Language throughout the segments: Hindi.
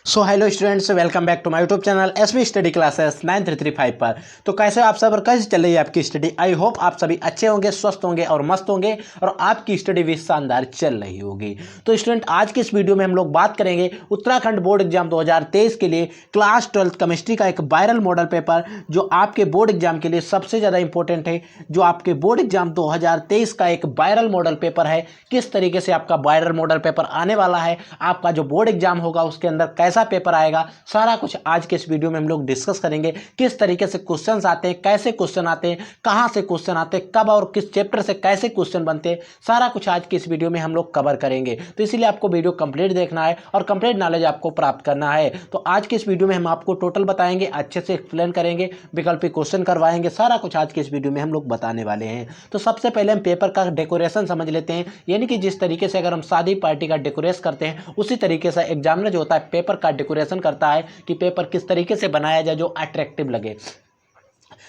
So hello students, welcome back to my YouTube channel SV study classes 9335 पर। तो कैसे हो आप सब और कैसे चल रही है आपकी स्टडी। आई होप आप सभी अच्छे होंगे, स्वस्थ होंगे और मस्त होंगे और आपकी स्टडी भी शानदार चल रही होगी। तो स्टूडेंट, आज की इस वीडियो में हम लोग बात करेंगे उत्तराखंड बोर्ड एग्जाम 2023 के लिए क्लास 12th केमिस्ट्री का एक वायरल मॉडल पेपर जो आपके बोर्ड एग्जाम के लिए सबसे ज़्यादा इंपॉर्टेंट है। जो आपके बोर्ड एग्जाम 2023 का एक वायरल मॉडल पेपर है, किस तरीके से आपका वायरल मॉडल पेपर आने वाला है, आपका जो बोर्ड एग्जाम होगा उसके अंदर कैसा पेपर आएगा, सारा कुछ आज के इस वीडियो में हम लोग डिस्कस करेंगे। किस तरीके से क्वेश्चंस आते हैं, कैसे क्वेश्चन आते हैं, कहां से क्वेश्चन आते हैं, कब और किस चैप्टर से कैसे क्वेश्चन बनते हैं, सारा कुछ आज की इस वीडियो में हम लोग कवर करेंगे। तो इसीलिए आपको वीडियो कंप्लीट देखना है और कंप्लीट नॉलेज आपको प्राप्त करना है। तो आज की इस वीडियो में हम आपको टोटल बताएंगे, अच्छे से एक्सप्लेन करेंगे, वैकल्पिक क्वेश्चन करवाएंगे, सारा कुछ आज के इस वीडियो में हम लोग बताने वाले हैं। तो सबसे पहले हम पेपर का डेकोरेशन समझ लेते हैं, यानी कि जिस तरीके से अगर हम शादी पार्टी का डेकोरेट करते हैं उसी तरीके से एग्जामिनर जो होता है पेपर का डेकोरेशन करता है कि पेपर किस तरीके से बनाया जाए जो अट्रैक्टिव लगे।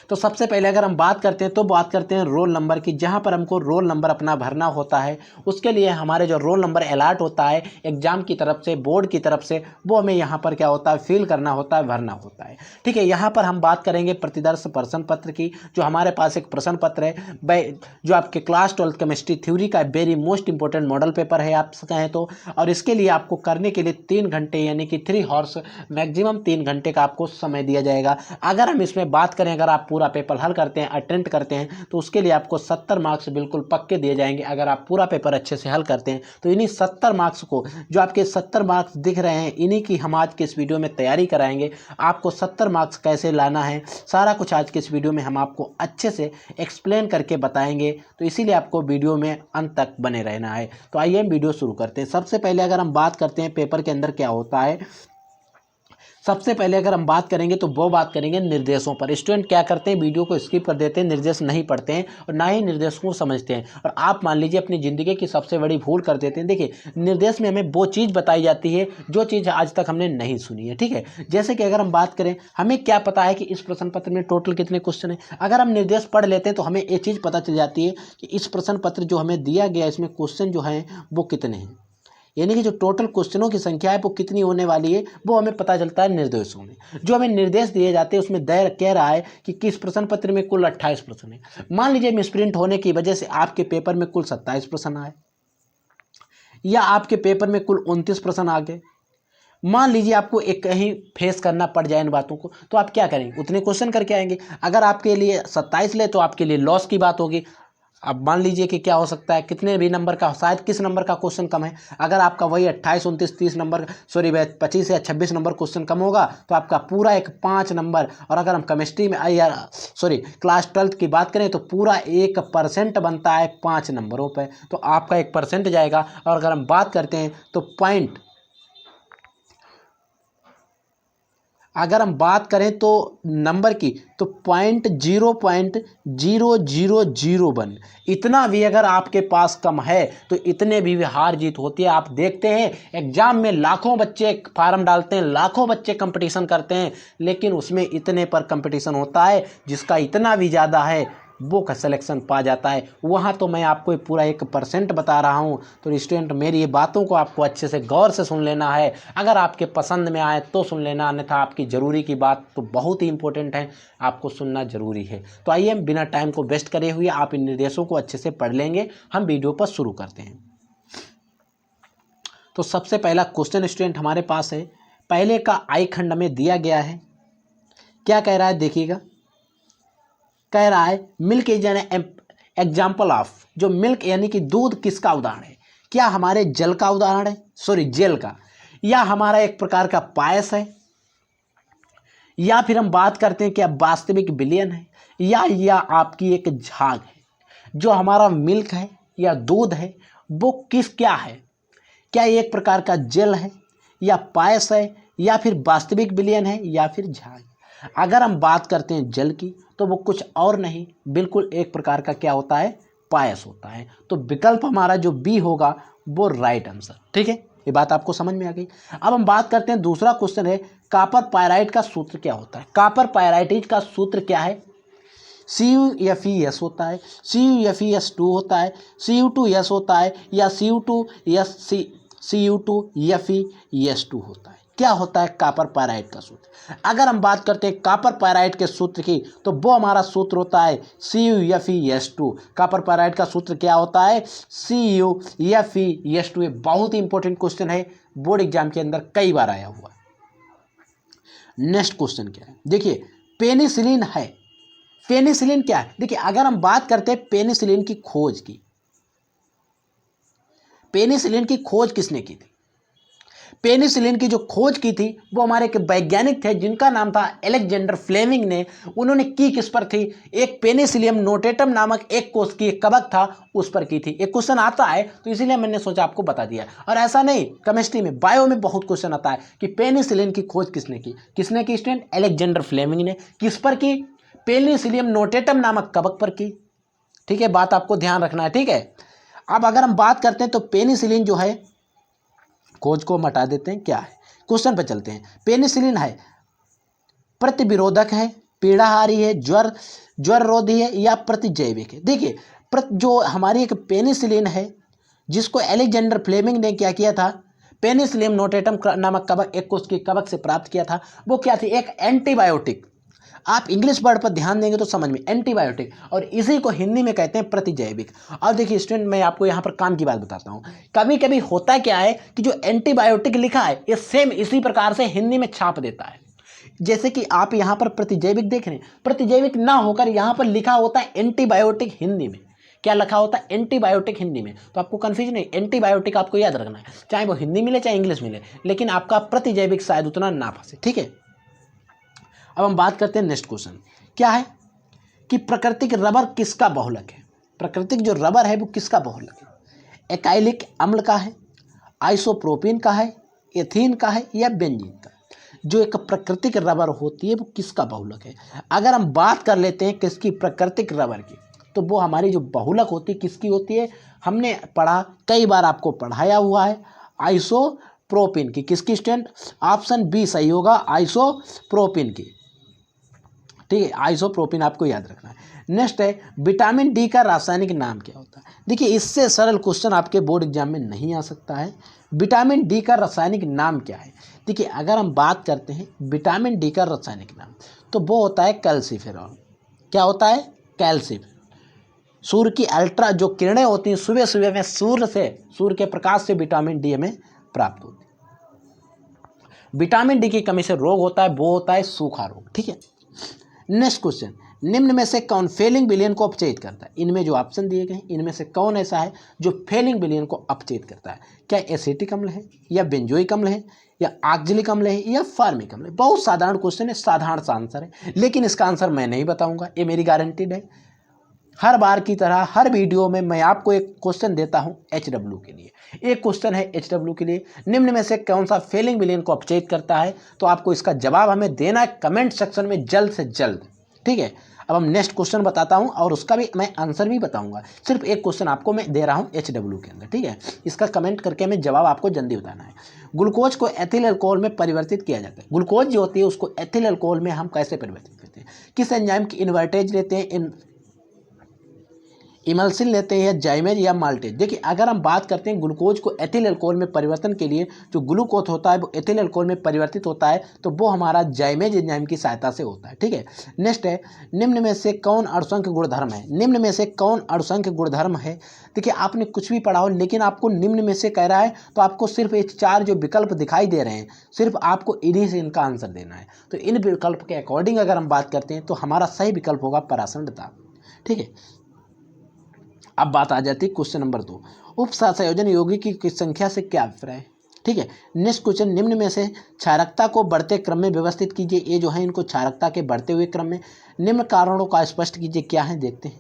तो सबसे पहले अगर हम बात करते हैं तो बात करते हैं रोल नंबर की, जहां पर हमको रोल नंबर अपना भरना होता है। उसके लिए हमारे जो रोल नंबर अलॉट होता है एग्जाम की तरफ से, बोर्ड की तरफ से, वो हमें यहाँ पर क्या होता है, फिल करना होता है, भरना होता है। ठीक है, यहाँ पर हम बात करेंगे प्रतिदर्श प्रश्न पत्र की। जो हमारे पास एक प्रश्न पत्र है जो आपके क्लास 12th केमिस्ट्री थ्योरी का very most important model paper है आप कहें तो। और इसके लिए आपको करने के लिए 3 घंटे यानी कि 3 हॉर्स मैक्सिमम 3 घंटे का आपको समय दिया जाएगा। अगर हम इसमें बात करें, अगर आप पूरा पेपर हल करते हैं, अटेम्प्ट करते हैं, तो उसके लिए आपको 70 मार्क्स बिल्कुल पक्के दिए जाएंगे। अगर आप पूरा पेपर अच्छे से हल करते हैं तो इन्हीं 70 मार्क्स को, जो आपके 70 मार्क्स दिख रहे हैं, इन्हीं की हम आज के इस वीडियो में तैयारी कराएंगे। आपको 70 मार्क्स कैसे लाना है, सारा कुछ आज के इस वीडियो में हम आपको अच्छे से एक्सप्लेन करके बताएंगे। तो इसीलिए आपको वीडियो में अंत तक बने रहना है। तो आइए हम वीडियो शुरू करते हैं। सबसे पहले अगर हम बात करते हैं पेपर के अंदर क्या होता है, सबसे पहले अगर हम बात करेंगे तो वो बात करेंगे निर्देशों पर। स्टूडेंट क्या करते हैं, वीडियो को स्किप कर देते हैं, निर्देश नहीं पढ़ते हैं और ना ही निर्देशों को समझते हैं। और आप मान लीजिए अपनी ज़िंदगी की सबसे बड़ी भूल कर देते हैं। देखिए, निर्देश में हमें वो चीज़ बताई जाती है जो चीज़ आज तक हमने नहीं सुनी है। ठीक है, जैसे कि अगर हम बात करें, हमें क्या पता है कि इस प्रश्न पत्र में टोटल कितने क्वेश्चन हैं। अगर हम निर्देश पढ़ लेते हैं तो हमें ये चीज़ पता चल जाती है कि इस प्रश्न पत्र जो हमें दिया गया इसमें क्वेश्चन जो हैं वो कितने हैं, यानी कि जो टोटल क्वेश्चनों की संख्या है वो कितनी होने वाली है वो हमें पता चलता है निर्देशों में। जो हमें निर्देश दिए जाते हैं उसमें दय कह रहा है कि किस प्रश्न पत्र में कुल 28 प्रश्न है। मान लीजिए मिसप्रिंट होने की वजह से आपके पेपर में कुल 27 प्रश्न आए, या आपके पेपर में कुल 29 प्रश्न आ गए। मान लीजिए आपको एक कहीं फेस करना पड़ जाए इन बातों को, तो आप क्या करेंगे, उतने क्वेश्चन करके आएंगे। अगर आपके लिए 27 ले तो आपके लिए लॉस की बात होगी। अब मान लीजिए कि क्या हो सकता है, कितने भी नंबर का, शायद किस नंबर का क्वेश्चन कम है। अगर आपका वही 28, 29, 30 नंबर, सॉरी 25 या 26 नंबर क्वेश्चन कम होगा तो आपका पूरा एक 5 नंबर। और अगर हम केमिस्ट्री में या सॉरी क्लास 12th की बात करें तो पूरा 1% बनता है 5 नंबरों पर, तो आपका 1% जाएगा। और अगर हम बात करते हैं तो अगर हम बात करें तो नंबर की, तो 0.00001 इतना भी अगर आपके पास कम है तो इतने भी हार जीत होती है। आप देखते हैं एग्जाम में लाखों बच्चे फार्म डालते हैं, लाखों बच्चे कंपटीशन करते हैं, लेकिन उसमें इतने पर कंपटीशन होता है जिसका इतना भी ज़्यादा है वो का सिलेक्शन पा जाता है। वहाँ तो मैं आपको पूरा 1% बता रहा हूँ। तो स्टूडेंट, मेरी ये बातों को आपको अच्छे से गौर से सुन लेना है। अगर आपके पसंद में आए तो सुन लेना, अन्यथा आपकी ज़रूरी की बात तो बहुत ही इंपॉर्टेंट है, आपको सुनना ज़रूरी है। तो आइए हम बिना टाइम को वेस्ट करे हुए आप इन निर्देशों को अच्छे से पढ़ लेंगे। हम वीडियो पर शुरू करते हैं। तो सबसे पहला क्वेश्चन स्टूडेंट हमारे पास है, पहले का आई खंड में दिया गया है। क्या कह रहा है देखिएगा, कह रहा है milk is an example of. जो मिल्क यानी कि दूध किसका उदाहरण है, क्या हमारे जल का उदाहरण है, सॉरी जेल का, या हमारा एक प्रकार का पायस है, या फिर हम बात करते हैं क्या वास्तविक विलयन है, या आपकी एक झाग है। जो हमारा मिल्क है या दूध है वो क्या है, क्या ये एक प्रकार का जेल है या पायस है, या फिर वास्तविक विलयन है, या फिर झाग। अगर हम बात करते हैं जल की तो वो कुछ और नहीं, बिल्कुल एक प्रकार का क्या होता है, पायस होता है। तो विकल्प हमारा जो बी होगा वो राइट आंसर। ठीक है, ये बात आपको समझ में आ गई। अब हम बात करते हैं, दूसरा क्वेश्चन है कॉपर पायराइट का सूत्र क्या होता है। कॉपर पायराइट का सूत्र क्या है, CuFeS होता है, CuFeS2 होता है, Cu2S होता है, या Cu2S Cu2Fe2 होता है। क्या होता है? कॉपर पायराइड का सूत्र। अगर हम बात करते हैं कॉपर पायराइड के सूत्र की तो वो हमारा सूत्र होता है CuFeS2। कॉपर पायराइड का सूत्र क्या होता है? CuFeS2। बहुत ही इंपॉर्टेंट क्वेश्चन है, बोर्ड एग्जाम के अंदर कई बार आया हुआ। नेक्स्ट क्वेश्चन क्या है? देखिए, पेनिसिलिन है। पेनिसिलिन क्या है? देखिए, अगर हम बात करते हैं पेनिसिलिन की खोज की, पेनिसिलिन की खोज किसने की थी? पेनिसिलिन की जो खोज की थी वो हमारे एक वैज्ञानिक थे जिनका नाम था अलेक्जेंडर फ्लेमिंग ने। उन्होंने की किस पर थी? एक पेनिसिलियम नोटेटम नामक एक कोष की एक कवक था उस पर की थी। एक क्वेश्चन आता है तो इसीलिए मैंने सोचा आपको बता दिया। और ऐसा नहीं, केमिस्ट्री में, बायो में बहुत क्वेश्चन आता है कि पेनिसिलिन की खोज किसने की? किसने की स्टूडेंट? अलेक्जेंडर फ्लेमिंग ने। किस पर की? पेनिसिलियम नोटेटम नामक कवक पर की। ठीक है, बात आपको ध्यान रखना है। ठीक है, अब अगर हम बात करते हैं तो पेनिसिलिन जो है, खोज को हटा देते हैं, क्या है? क्वेश्चन पर चलते हैं। पेनिसिलिन है प्रतिविरोधक है, पीड़ाहारी है, ज्वर रोधी है या प्रतिजैविक है? देखिए, जो हमारी एक पेनिसिलिन है जिसको अलेक्जेंडर फ्लेमिंग ने क्या किया था, पेनिसिलियम नोटेटम नामक कवक, एक कोष की कवक से प्राप्त किया था, वो क्या थी? एक एंटीबायोटिक। आप इंग्लिश वर्ड पर ध्यान देंगे तो समझ में, एंटीबायोटिक, और इसी को हिंदी में कहते हैं प्रतिजैविक। और देखिए स्टूडेंट, मैं आपको यहाँ पर काम की बात बताता हूँ। कभी कभी होता क्या है कि जो एंटीबायोटिक लिखा है ये सेम इसी प्रकार से हिंदी में छाप देता है। जैसे कि आप यहाँ पर प्रतिजैविक देख रहे हैं, प्रतिजैविक ना होकर यहाँ पर लिखा होता है एंटीबायोटिक हिंदी में। क्या लिखा होता है? एंटीबायोटिक हिंदी में। तो आपको कंफ्यूजन नहीं, एंटीबायोटिक आपको याद रखना है, चाहे वो हिंदी मिले चाहे इंग्लिश मिले, लेकिन आपका प्रतिजैविक शायद उतना ना फंसे। ठीक है, अब हम बात करते हैं नेक्स्ट क्वेश्चन। क्या है कि प्राकृतिक रबर किसका बहुलक है? प्राकृतिक जो रबर है वो किसका बहुलक है? एकाइलिक अम्ल का है, आइसोप्रोपिन का है, एथीन का है या बेंजीन का? जो एक प्राकृतिक रबर होती है वो किसका बहुलक है? अगर हम बात कर लेते हैं किसकी, प्राकृतिक रबर की, तो वो हमारी जो बहुलक होती है किसकी होती है? हमने पढ़ा, कई बार आपको पढ़ाया हुआ है, आइसोप्रोपिन की। किसकी स्टूडेंट? ऑप्शन बी सही होगा, आइसोप्रोपिन की। ठीक है, आइसोप्रोपिन आपको याद रखना है। नेक्स्ट है, विटामिन डी का रासायनिक नाम क्या होता है? देखिए, इससे सरल क्वेश्चन आपके बोर्ड एग्जाम में नहीं आ सकता है। विटामिन डी का रासायनिक नाम क्या है? देखिए, अगर हम बात करते हैं विटामिन डी का रासायनिक नाम, तो वो होता है कैल्सिफेरॉल। क्या होता है? कैल्सिफेरॉल। सूर्य की अल्ट्रा जो किरणें होती हैं सुबह सुबह में, सूर्य के प्रकाश से विटामिन डी हमें प्राप्त होती है। विटामिन डी की कमी से रोग होता है, वो होता है सूखा रोग। ठीक है, नेक्स्ट क्वेश्चन, निम्न में से कौन फेलिंग विलयन को अपचयित करता है? इनमें जो ऑप्शन दिए गए हैं इनमें से कौन ऐसा है जो फेलिंग विलयन को अपचयित करता है? क्या एसिटिक अम्ल है या बेंजोइक अम्ल है या ऑक्जेलिक अम्ल है या फार्मिक अम्ल है? बहुत साधारण क्वेश्चन है, साधारण सा आंसर है, लेकिन इसका आंसर मैं नहीं बताऊंगा, ये मेरी गारंटीड है। हर बार की तरह हर वीडियो में मैं आपको एक क्वेश्चन देता हूं HW के लिए। एक क्वेश्चन है HW के लिए, निम्न में से कौन सा फेलिंग विलयन को अपचयित करता है? तो आपको इसका जवाब हमें देना है कमेंट सेक्शन में जल्द से जल्द। ठीक है, अब हम नेक्स्ट क्वेश्चन बताता हूं और उसका भी मैं आंसर भी बताऊंगा। सिर्फ एक क्वेश्चन आपको मैं दे रहा हूं HW के अंदर। ठीक है, इसका कमेंट करके हमें जवाब आपको जल्दी बताना है। ग्लूकोज को एथिल अल्कोहल में परिवर्तित किया जाता है। ग्लूकोज जो होती है उसको एथिल अल्कोहल में हम कैसे परिवर्तित करते हैं? किस एंजाइम की इन्वर्टेज लेते हैं, इमल्सिन लेते हैं या जाइमेज या माल्टेज? देखिए, अगर हम बात करते हैं ग्लूकोज को एथिल अल्कोहल में परिवर्तन के लिए, जो ग्लूकोज होता है वो एथिल अल्कोहल में परिवर्तित होता है, तो वो हमारा जाइमेज एंजाइम की सहायता से होता है। ठीक है, नेक्स्ट है, निम्न में से कौन अणुसंख्य गुणधर्म है? निम्न में से कौन अणुसंख्य गुणधर्म है? देखिए, आपने कुछ भी पढ़ा हो लेकिन आपको निम्न में से कह रहा है तो आपको सिर्फ ये 4 जो विकल्प दिखाई दे रहे हैं, सिर्फ आपको इन्हीं से इनका आंसर देना है। तो इन विकल्प के अकॉर्डिंग अगर हम बात करते हैं तो हमारा सही विकल्प होगा परासरण दाब। ठीक है, अब बात आ जाती है क्वेश्चन नंबर 2, उपसंयोजन यौगिक की संख्या से क्या अभिप्राय है? ठीक है, नेक्स्ट क्वेश्चन, निम्न में से क्षारकता को बढ़ते क्रम में व्यवस्थित कीजिए। ये जो है इनको क्षारकता के बढ़ते हुए क्रम में, निम्न कारणों का स्पष्ट कीजिए। क्या है देखते हैं।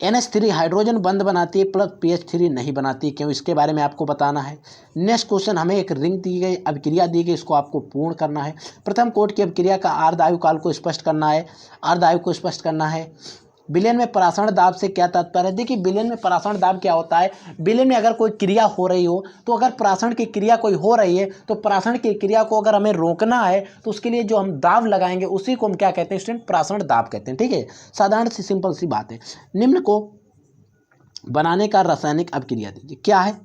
NH3 हाइड्रोजन बंद बनाती है, प्लस PH3 नहीं बनाती, क्यों? इसके बारे में आपको बताना है। नेक्स्ट क्वेश्चन, हमें एक रिंग दी गई, अभिक्रिया दी गई, इसको आपको पूर्ण करना है। प्रथम कोट की अभिक्रिया का अर्ध आयुकाल को स्पष्ट करना है, अर्ध आयु को स्पष्ट करना है। विलयन में परासरण दाब से क्या तात्पर्य है? देखिए, विलयन में परासरण दाब क्या होता है? विलयन में अगर कोई क्रिया हो रही हो, तो अगर परासरण की क्रिया कोई हो रही है तो परासरण की क्रिया को अगर हमें रोकना है तो उसके लिए जो हम दाब लगाएंगे उसी को हम क्या कहते हैं स्टूडेंट? परासरण दाब कहते हैं। ठीक है, साधारण सी सिंपल सी बात है। निम्न को बनाने का रासायनिक अभिक्रिया दीजिए। क्या है?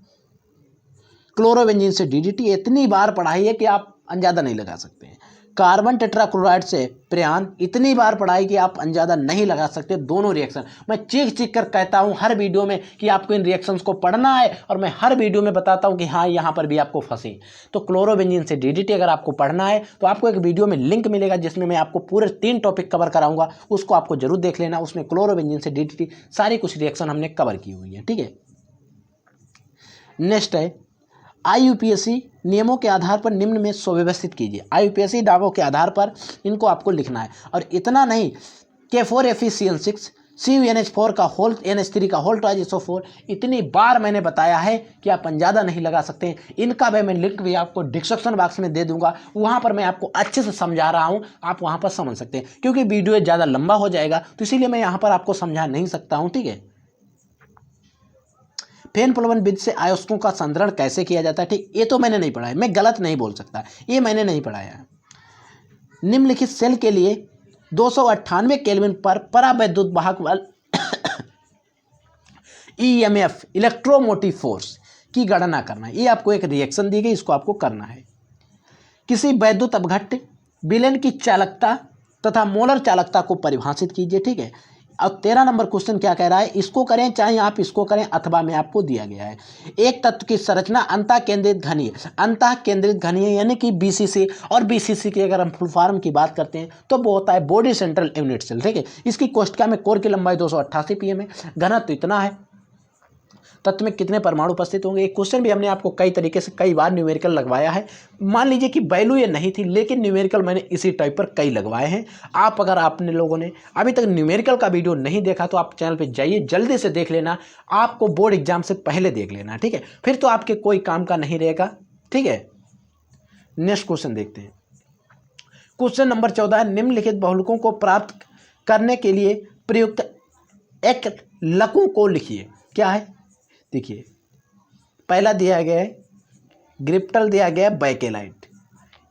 क्लोरोबेंजीन से डीडीटी इतनी बार पढ़ाई है कि आप अंदाजा नहीं लगा सकते हैं। कार्बन टेट्राक्लोराइड से प्रियान इतनी बार पढ़ाई कि आप अंदाजा नहीं लगा सकते। दोनों रिएक्शन मैं चीख चीख कर कहता हूं हर वीडियो में कि आपको इन रिएक्शंस को पढ़ना है, और मैं हर वीडियो में बताता हूं कि हाँ यहां पर भी आपको फंसी। तो क्लोरोबेंजीन से डीडीटी अगर आपको पढ़ना है तो आपको एक वीडियो में लिंक मिलेगा जिसमें मैं आपको पूरे 3 टॉपिक कवर कराऊंगा, उसको आपको जरूर देख लेना। उसमें क्लोरोबेंजीन से डीडीटी सारी कुछ रिएक्शन हमने कवर की हुई है, ठीक है। नेक्स्ट है IUPAC नियमों के आधार पर निम्न में सुव्यवस्थित कीजिए। IUPAC दावों के आधार पर इनको आपको लिखना है। और इतना नहीं, K4FeCN6 CuNH4 का होल NH3 का होल ट्राइसो4 इतनी बार मैंने बताया है कि आप अंदाजा नहीं लगा सकते। इनका भी मैं लिंक भी आपको डिस्क्रिप्शन बॉक्स में दे दूंगा, वहां पर मैं आपको अच्छे से समझा रहा हूं, आप वहां पर समझ सकते हैं। क्योंकि वीडियो ज़्यादा लंबा हो जाएगा तो इसीलिए मैं यहाँ पर आपको समझा नहीं सकता हूँ, ठीक है। फेन प्लवन विधि से आयस्कों का संधारण कैसे किया जाता है, ठीक, ये तो मैंने नहीं पढ़ा है, मैं गलत नहीं बोल सकता, ये मैंने नहीं पढ़ाया है। निम्नलिखित सेल के लिए 298 केल्विन पर परावैद्युत वाहक बल EMF इलेक्ट्रोमोटिव फोर्स की गणना करना है। ये आपको एक रिएक्शन दी गई, इसको आपको करना है। किसी वैद्युत अपघट्य विलयन की चालकता तथा मोलर चालकता को परिभाषित कीजिए, ठीक है। अब 13 नंबर क्वेश्चन क्या कह रहा है, इसको करें चाहे आप इसको करें अथवा में आपको दिया गया है। एक तत्व की संरचना अंतः केंद्रित घनीय यानी कि BCC, और BCC की अगर हम फुल फॉर्म की बात करते हैं तो वो होता है बॉडी सेंट्रल यूनिट सेल, ठीक है। इसकी कोशिका में कोर की लंबाई 288 pm है, घनत्व इतना है। तत्व में कितने परमाणु उपस्थित होंगे, एक क्वेश्चन भी हमने आपको कई तरीके से कई बार न्यूमेरिकल लगवाया है। मान लीजिए कि वैल्यू ये नहीं थी, लेकिन न्यूमेरिकल मैंने इसी टाइप पर कई लगवाए हैं। आप अगर आपने लोगों ने अभी तक न्यूमेरिकल का वीडियो नहीं देखा तो आप चैनल पे जाइए, जल्दी से देख लेना, आपको बोर्ड एग्जाम से पहले देख लेना, ठीक है। फिर तो आपके कोई काम का नहीं रहेगा, ठीक है। नेक्स्ट क्वेश्चन देखते हैं। क्वेश्चन नंबर 14, निम्नलिखित बहुलकों को प्राप्त करने के लिए प्रयुक्त एक लघु को लिखिए। क्या है, देखिए, पहला दिया गया है ग्रिप्टल, दिया गया है बैकेलाइट।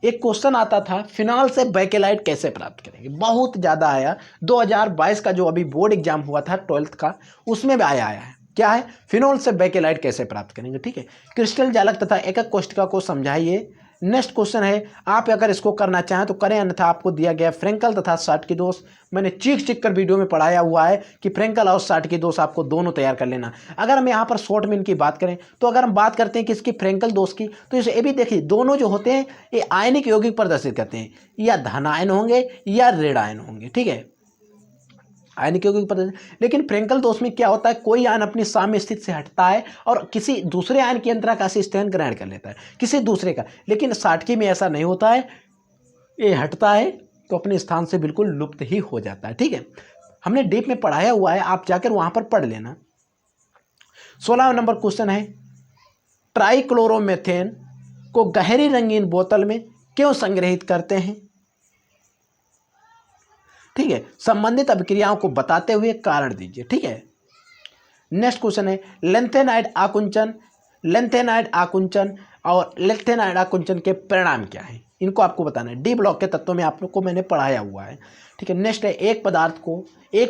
एक क्वेश्चन आता था फिनॉल से बैकेलाइट कैसे प्राप्त करेंगे, बहुत ज़्यादा आया। 2022 का जो अभी बोर्ड एग्जाम हुआ था 12th का, उसमें भी आया है। क्या है, फिनॉल से बैकेलाइट कैसे प्राप्त करेंगे, ठीक है। क्रिस्टल जालक तथा एकक कोष्ठिका को समझाइए। नेक्स्ट क्वेश्चन है, आप अगर इसको करना चाहें तो करें, अन्यथा आपको दिया गया फ्रेंकल तथा शार्ट दोष। मैंने चीख चीख कर वीडियो में पढ़ाया हुआ है कि फ्रेंकल और शार्ट दोष आपको दोनों तैयार कर लेना। अगर हम यहाँ पर शॉर्ट में इनकी बात करें तो अगर हम बात करते हैं कि इसकी फ्रेंकल दोष की, तो इसे ये भी देखिए, दोनों जो होते हैं ये आयनिक यौगिक प्रदर्शित करते हैं, या धन आयन होंगे या ऋण आयन होंगे, ठीक है, आयनिक यौगिक प्रदर्शन। लेकिन फ्रेंकल दोष में क्या होता है, कोई आयन अपनी साम्य स्थिति से हटता है और किसी दूसरे आयन की अंतराकाशी स्थान ग्रहण कर लेता है किसी दूसरे का। लेकिन साटकी में ऐसा नहीं होता है, ये हटता है तो अपने स्थान से बिल्कुल लुप्त ही हो जाता है, ठीक है। हमने डीप में पढ़ाया हुआ है, आप जाकर वहां पर पढ़ लेना। 16 नंबर क्वेश्चन है, ट्राइक्लोरोमेथेन को गहरी रंगीन बोतल में क्यों संग्रहित करते हैं, ठीक है। संबंधित अभिक्रियाओं को बताते हुए कारण दीजिए, ठीक है। नेक्स्ट क्वेश्चन है, लेंथेनाइड आकुंचन और लेंथेनाइड आकुंचन के परिणाम क्या है, इनको आपको बताना है। डी ब्लॉक के तत्वों में आप लोग को मैंने पढ़ाया हुआ है, ठीक है। नेक्स्ट है, एक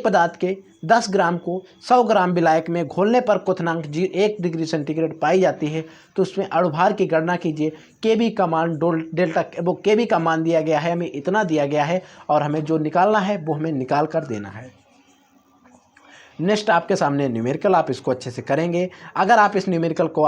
पदार्थ के 10 ग्राम को 100 ग्राम विलायक में घोलने पर क्वथनांक 1 डिग्री सेंटीग्रेड पाई जाती है, तो उसमें अणुभार की गणना कीजिए। केबी का मान डेल्टा, वो केबी का मान दिया गया है, हमें इतना दिया गया है और हमें जो निकालना है वो हमें निकाल कर देना है। नेक्स्ट आपके सामने न्यूमेरिकल, आप इसको अच्छे से करेंगे। अगर आप इस न्यूमेरिकल को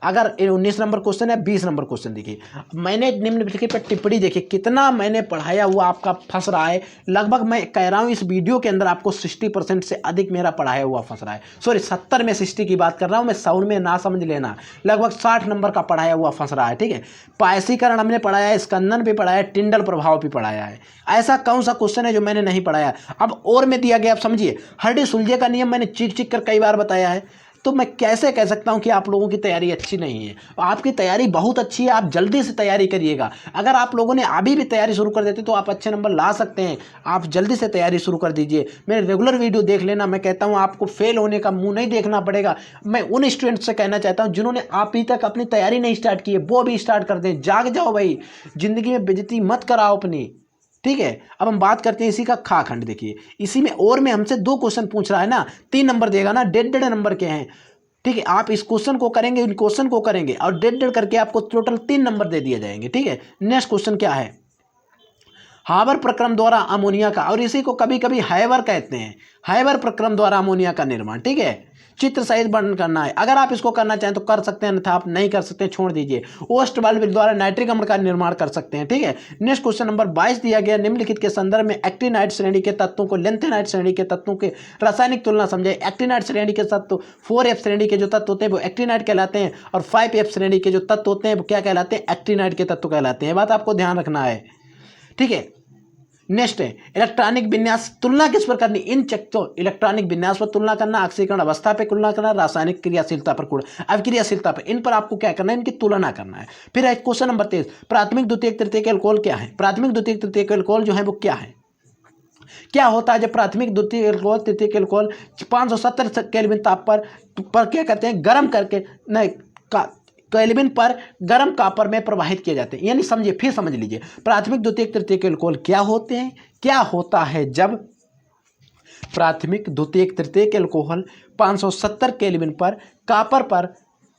अगर 19 नंबर क्वेश्चन है, 20 नंबर क्वेश्चन देखिए, मैंने निम्नलिखित पर टिप्पणी देखिए, कितना मैंने पढ़ाया हुआ आपका फंस रहा है। लगभग मैं कह रहा हूँ इस वीडियो के अंदर आपको 60% से अधिक मेरा पढ़ाया हुआ फंस रहा है। 70 में 60 की बात कर रहा हूँ मैं, साउंड में ना समझ लेना। लगभग 60 नंबर का पढ़ाया हुआ फंस रहा है, ठीक है। पायसीकरण हमने पढ़ाया है, स्कंदन भी पढ़ाया है, टिंडल प्रभाव भी पढ़ाया है। ऐसा कौन सा क्वेश्चन है जो मैंने नहीं पढ़ाया। अब और में दिया गया, आप समझिए, हर्डी सुलझे का नियम मैंने चीख चीख कर कई बार बताया है, तो मैं कैसे कह सकता हूं कि आप लोगों की तैयारी अच्छी नहीं है। आपकी तैयारी बहुत अच्छी है, आप जल्दी से तैयारी करिएगा। अगर आप लोगों ने अभी भी तैयारी शुरू कर देते तो आप अच्छे नंबर ला सकते हैं। आप जल्दी से तैयारी शुरू कर दीजिए, मेरे रेगुलर वीडियो देख लेना। मैं कहता हूं आपको फेल होने का मुंह नहीं देखना पड़ेगा। मैं उन स्टूडेंट से कहना चाहता हूं जिन्होंने अभी तक अपनी तैयारी नहीं स्टार्ट की है, वो भी स्टार्ट कर दें। जाग जाओ भाई, जिंदगी में बेइज्जती मत कराओ अपनी, ठीक है। अब हम बात करते हैं इसी का खा खंड। देखिए, इसी में और में हमसे 2 क्वेश्चन पूछ रहा है ना, 3 नंबर देगा ना, 1.5 नंबर के हैं। ठीक है, आप इस क्वेश्चन को करेंगे, इन क्वेश्चन को करेंगे और 1.5 करके आपको टोटल 3 नंबर दे दिए जाएंगे। ठीक है, नेक्स्ट क्वेश्चन क्या है, हाबर प्रक्रम द्वारा अमोनिया का, और इसी को कभी कभी हाइवर कहते हैं, हाइवर प्रक्रम द्वारा अमोनिया का निर्माण। ठीक है, चित्र सहित वर्णन करना है। अगर आप इसको करना चाहें तो कर सकते हैं, अन्यथा आप नहीं कर सकते, छोड़ दीजिए। ओस्टवाल्ड द्वारा नाइट्रिक अम्ल का निर्माण कर सकते हैं। ठीक है, नेक्स्ट क्वेश्चन नंबर 22 दिया गया, निम्नलिखित के संदर्भ में एक्टिनाइड श्रेणी के तत्वों को लेंथेनाइड श्रेणी के तत्वों के रासायनिक तुलना समझे। एक्टिनाइड श्रेणी के तत्व 4F श्रेणी के जो तत्व होते हैं वो एक्टिनाइड कहलाते हैं, और 5F श्रेणी के जो तत्व होते हैं वो क्या कहलाते हैं, एक्टिनाइड के तत्व कहलाते हैं। बात आपको ध्यान रखना है। ठीक है, नेक्स्ट है इलेक्ट्रॉनिक विन्यास तुलना किस पर करनी, इन चक्रों इलेक्ट्रॉनिक विन्यास पर तुलना करना, ऑक्सीकरण अवस्था पर तुलना करना, रासायनिक क्रियाशीलता पर अभिक्रियाशीलता पर, इन पर आपको क्या करना है, इनकी तुलना करना है। फिर है क्वेश्चन नंबर 23, प्राथमिक द्वितीयक तृतीयक एल्कोहल क्या है। प्राथमिक द्वितीयक तृतीयक एल्कोहल जो है वो क्या है, क्या होता है जब प्राथमिक द्वितीयक एल्कोहल तृतीयक एल्कोहल 570 केल्विन ताप पर क्या करते हैं, गर्म करके नहीं केल्विन पर गर्म कॉपर में प्रवाहित किए जाते हैं। यानी समझिए, फिर समझ लीजिए, प्राथमिक द्वितीयक तृतीयक एल्कोहल क्या होते हैं, क्या होता है जब प्राथमिक द्वितीयक तृतीयक एल्कोहल 570 केल्विन पर कॉपर पर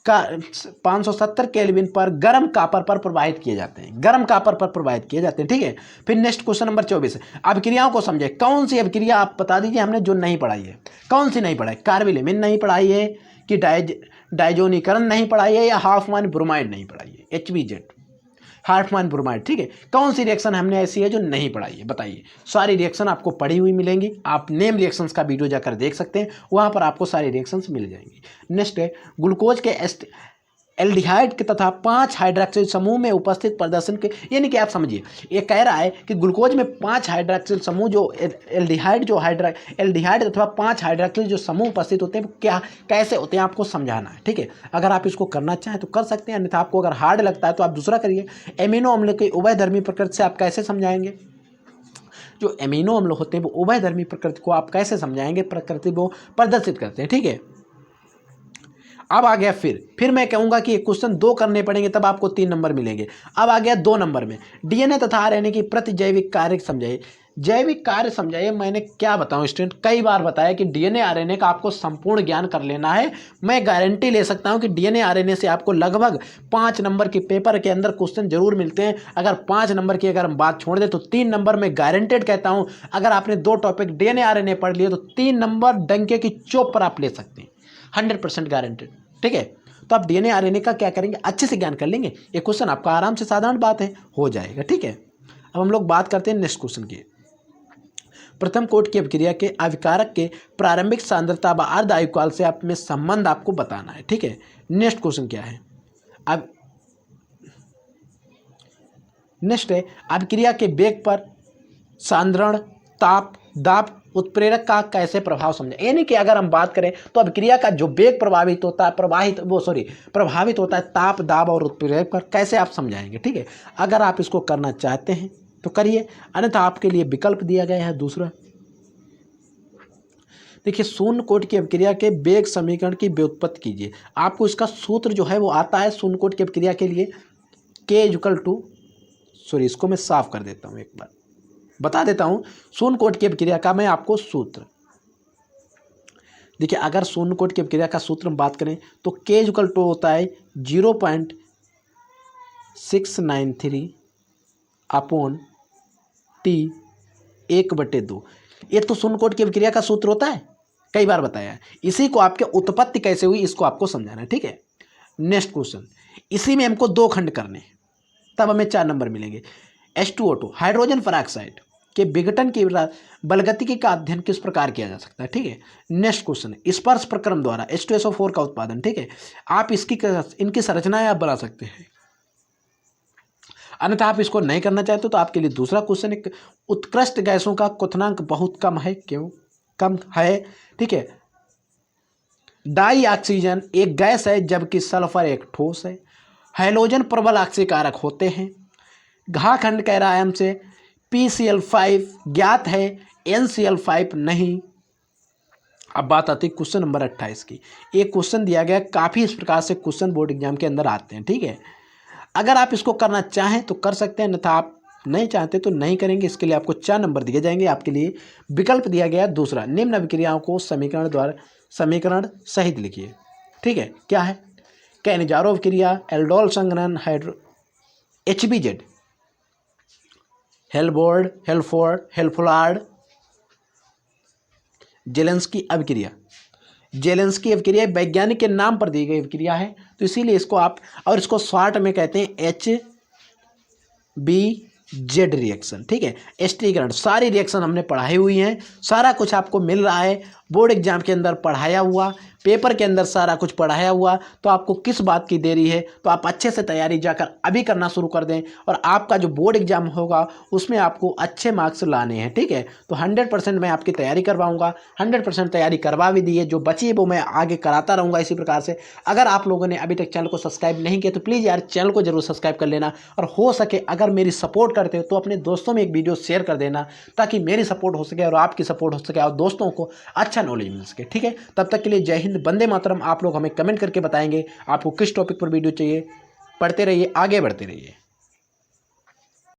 570 केल्विन पर गर्म कॉपर पर प्रवाहित किए जाते हैं, गर्म कॉपर पर प्रवाहित किए जाते हैं। ठीक है, फिर नेक्स्ट क्वेश्चन नंबर 24, अभिक्रियाओं को समझे। कौन सी अभिक्रिया आप बता दीजिए हमने जो नहीं पढ़ाई है, कौन सी नहीं पढ़ाई, कार्बिलेमिन नहीं पढ़ाई है कि डायजोनीकरण नहीं पढ़ाई है, या हाफमान ब्रोमाइड नहीं पढ़ाई है, HBZ हाफमान ब्रोमाइड। ठीक है, कौन सी रिएक्शन हमने ऐसी है जो नहीं पढ़ाई है, बताइए। सारी रिएक्शन आपको पढ़ी हुई मिलेंगी, आप नेम रिएक्शंस का वीडियो जाकर देख सकते हैं, वहां पर आपको सारी रिएक्शंस मिल जाएंगी। नेक्स्ट है ग्लूकोज के एल्डिहाइड के तथा 5 हाइड्रोक्सिल समूह में उपस्थित प्रदर्शन के, यानी कि आप समझिए, ये कह रहा है कि ग्लूकोज में 5 हाइड्रोक्सिल समूह जो एल्डिहाइड अथवा 5 हाइड्रोक्सिल जो समूह उपस्थित होते हैं वो क्या कैसे होते हैं आपको समझाना है। ठीक है, अगर आप इसको करना चाहें तो कर सकते हैं, अन्यथा आपको अगर हार्ड लगता है तो आप दूसरा करिए। एमिनो अम्ल के उभयधर्मी प्रकृति से आप कैसे समझाएंगे, जो एमिनो अम्ल होते हैं वो उभयधर्मी प्रकृति को आप कैसे समझाएंगे, प्रकृति वो प्रदर्शित करते हैं। ठीक है, अब आ गया फिर मैं कहूंगा कि क्वेश्चन 2 करने पड़ेंगे तब आपको 3 नंबर मिलेंगे। अब आ गया 2 नंबर में, डीएनए तथा आरएनए की प्रतिजैविक कार्य समझाइए। जैविक कार्य समझाइए। मैंने क्या बताऊं स्टूडेंट, कई बार बताया कि डीएनए आरएनए का आपको संपूर्ण ज्ञान कर लेना है। मैं गारंटी ले सकता हूं कि डीएनए आरएनए से आपको लगभग 5 नंबर के पेपर के अंदर क्वेश्चन जरूर मिलते हैं। अगर 5 नंबर की अगर हम बात छोड़ दें तो 3 नंबर में गारंटेड कहता हूं। अगर आपने 2 टॉपिक डीएनए आरएनए पढ़ लिए तो 3 नंबर डंके की चोप पर आप ले सकते हैं, 100% गारंटेड। ठीक है, तो आप डीएनए आरएनए का क्या करेंगे, अच्छे से ज्ञान कर लेंगे। ये क्वेश्चन आपका आराम से, साधारण बात है, हो जाएगा। ठीक है, अब हम लोग बात करते हैं नेक्स्ट क्वेश्चन की। प्रथम कोट की अभिक्रिया के अभिकारक के प्रारंभिक सांद्रता व अर्ध आयुकाल से आप में संबंध आपको बताना है। ठीक है, नेक्स्ट क्वेश्चन क्या है, अब नेक्स्ट है अभिक्रिया के वेग पर सांद्रण, ताप, दाब, उत्प्रेरक का कैसे प्रभाव समझे। यानी कि अगर हम बात करें तो अभिक्रिया का जो वेग प्रभावित होता है प्रभावित होता है ताप, दाब और उत्प्रेरक पर, कैसे आप समझाएंगे। ठीक है, अगर आप इसको करना चाहते हैं तो करिए, अन्यथा आपके लिए विकल्प दिया गया है दूसरा। देखिए, शून्य कोटि की अभिक्रिया के वेग समीकरण की व्युत्पत्ति कीजिए। आपको इसका सूत्र जो है वो आता है शून्य कोटि की अभिक्रिया के लिए, इसको मैं साफ कर देता हूँ, एक बार बता देता हूँ शून्य कोटि की अभिक्रिया का मैं आपको सूत्र। देखिए, अगर शून्य कोटि की अभिक्रिया का सूत्र हम बात करें तो K होता है 0.693 अपॉन T 1/2। ये तो शून्य कोटि की अभिक्रिया का सूत्र होता है, कई बार बताया है। इसी को आपके उत्पत्ति कैसे हुई इसको आपको समझाना है। ठीक है, नेक्स्ट क्वेश्चन, इसी में हमको 2 खंड करने हैं, तब हमें 4 नंबर मिलेंगे। H2O2 हाइड्रोजन पेरोक्साइड के विघटन की बलगतिकी का अध्ययन किस प्रकार किया जा सकता है। ठीक है, नेक्स्ट क्वेश्चन है स्पर्श प्रक्रम द्वारा H2SO4 का उत्पादन। ठीक है, आप इनकी संरचनाएं आप बना सकते हैं, अन्यथा आप इसको नहीं करना चाहते तो आपके लिए दूसरा क्वेश्चन एक उत्कृष्ट गैसों का क्वथनांक बहुत कम है, क्यों कम है। ठीक है, डाई ऑक्सीजन एक गैस है जबकि सल्फर एक ठोस है। हैलोजन प्रबल ऑक्सीकारक होते हैं। घा खंड कह रहा है हमसे PCl5 ज्ञात है, NCl5 नहीं। अब बात आती है क्वेश्चन नंबर 28 की। एक क्वेश्चन दिया गया, काफ़ी इस प्रकार से क्वेश्चन बोर्ड एग्जाम के अंदर आते हैं। ठीक है, अगर आप इसको करना चाहें तो कर सकते हैं, अन्यथा आप नहीं चाहते तो नहीं करेंगे। इसके लिए आपको 4 नंबर दिए जाएंगे। आपके लिए विकल्प दिया गया दूसरा, निम्न अभिक्रियाओं को समीकरण सहित लिखिए। ठीक है, क्या है, कैनिजारोव क्रिया, एल्डोल संघनन, हाइड्रो HBZ, हेल्बोर्ड, हेल्फोर्ड, हेल्फोलार्ड, जेलेंस्की अभिक्रिया। जेलेंस्की अभिक्रिया वैज्ञानिक के नाम पर दी गई अभिक्रिया है, तो इसीलिए इसको आप, और इसको शॉर्ट में कहते हैं HBZ रिएक्शन। ठीक है, एस्टीग्रेड, सारी रिएक्शन हमने पढ़ाई हुई हैं, सारा कुछ आपको मिल रहा है, बोर्ड एग्जाम के अंदर पढ़ाया हुआ, पेपर के अंदर सारा कुछ पढ़ाया हुआ, तो आपको किस बात की देरी है। तो आप अच्छे से तैयारी जाकर अभी करना शुरू कर दें, और आपका जो बोर्ड एग्जाम होगा उसमें आपको अच्छे मार्क्स लाने हैं। ठीक है, तो 100% मैं आपकी तैयारी करवाऊंगा, 100% तैयारी करवा भी दी है, जो बची है वो मैं आगे कराता रहूँगा इसी प्रकार से। अगर आप लोगों ने अभी तक चैनल को सब्सक्राइब नहीं किया तो प्लीज़ यार चैनल को जरूर सब्सक्राइब कर लेना, और हो सके अगर मेरी सपोर्ट करते हो तो अपने दोस्तों में एक वीडियो शेयर कर देना, ताकि मेरी सपोर्ट हो सके और आपकी सपोर्ट हो सके और दोस्तों को अच्छा नॉलेज मिल सके। ठीक है, तब तक के लिए जय हिंद, वंदे मातरम। आप लोग हमें कमेंट करके बताएंगे आपको किस टॉपिक पर वीडियो चाहिए। पढ़ते रहिए, आगे बढ़ते रहिए।